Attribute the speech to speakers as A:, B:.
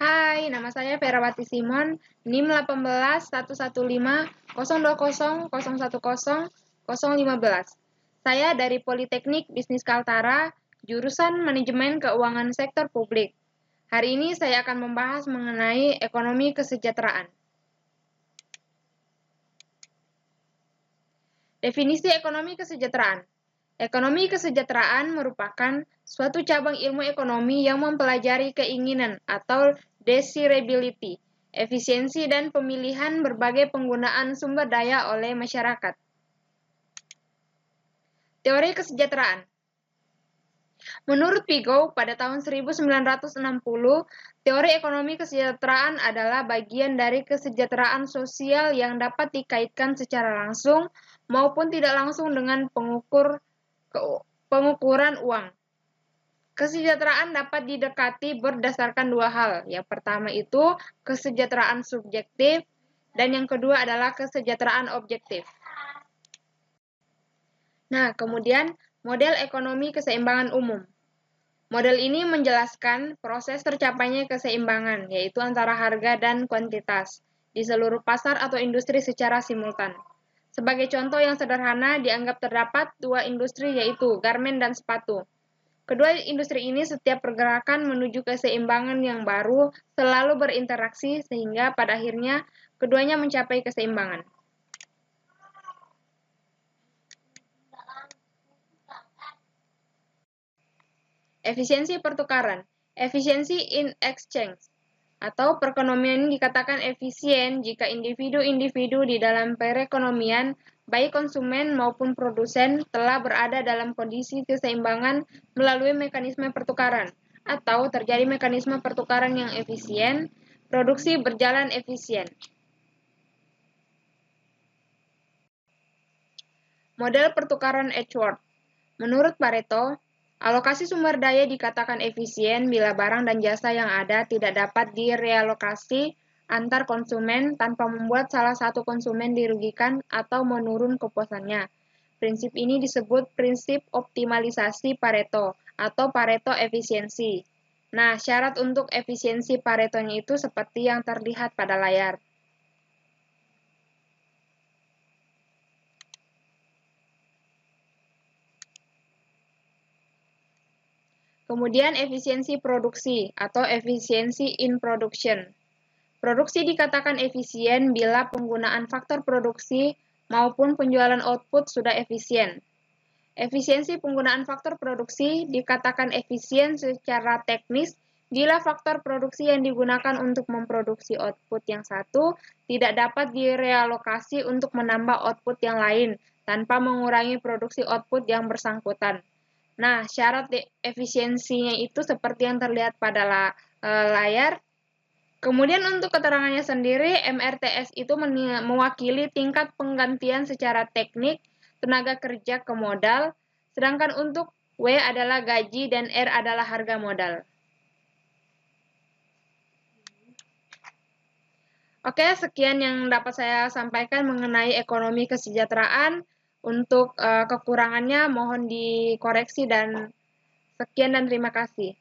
A: Hai, nama saya Ferawati Simon, NIM 18 115 010 010 Saya dari Politeknik Bisnis Kaltara, jurusan Manajemen Keuangan Sektor Publik. Hari ini saya akan membahas mengenai ekonomi kesejahteraan. Definisi ekonomi kesejahteraan. Ekonomi kesejahteraan merupakan suatu cabang ilmu ekonomi yang mempelajari keinginan atau desirability, efisiensi dan pemilihan berbagai penggunaan sumber daya oleh masyarakat. Teori kesejahteraan. Menurut Piaget pada tahun 1960, teori ekonomi kesejahteraan adalah bagian dari kesejahteraan sosial yang dapat dikaitkan secara langsung maupun tidak langsung dengan pengukuran uang. Kesejahteraan dapat didekati berdasarkan dua hal. Yang pertama itu kesejahteraan subjektif dan yang kedua adalah kesejahteraan objektif. Nah, kemudian model ekonomi keseimbangan umum. Model ini menjelaskan proses tercapainya keseimbangan, yaitu antara harga dan kuantitas, di seluruh pasar atau industri secara simultan. Sebagai contoh yang sederhana, dianggap terdapat dua industri yaitu garmen dan sepatu. Kedua industri ini setiap pergerakan menuju keseimbangan yang baru selalu berinteraksi sehingga pada akhirnya keduanya mencapai keseimbangan. Efisiensi pertukaran, efisiensi in exchange, atau perekonomian dikatakan efisien jika individu-individu di dalam perekonomian, baik konsumen maupun produsen, telah berada dalam kondisi keseimbangan melalui mekanisme pertukaran, atau terjadi mekanisme pertukaran yang efisien, produksi berjalan efisien. Model pertukaran Edgeworth. Menurut Pareto, alokasi sumber daya dikatakan efisien bila barang dan jasa yang ada tidak dapat direalokasi antar konsumen tanpa membuat salah satu konsumen dirugikan atau menurun kepuasannya. Prinsip ini disebut prinsip optimalisasi Pareto atau Pareto efisiensi. Nah, syarat untuk efisiensi Paretonya itu seperti yang terlihat pada layar. Kemudian efisiensi produksi atau efisiensi in production. Produksi dikatakan efisien bila penggunaan faktor produksi maupun penjualan output sudah efisien. Efisiensi penggunaan faktor produksi dikatakan efisien secara teknis bila faktor produksi yang digunakan untuk memproduksi output yang satu tidak dapat direalokasi untuk menambah output yang lain tanpa mengurangi produksi output yang bersangkutan. Nah, syarat efisiensinya itu seperti yang terlihat pada layar. Kemudian untuk keterangannya sendiri, MRTS itu mewakili tingkat penggantian secara teknik tenaga kerja ke modal, sedangkan untuk W adalah gaji dan R adalah harga modal. Oke, sekian yang dapat saya sampaikan mengenai ekonomi kesejahteraan. Untuk kekurangannya mohon dikoreksi dan sekian dan terima kasih.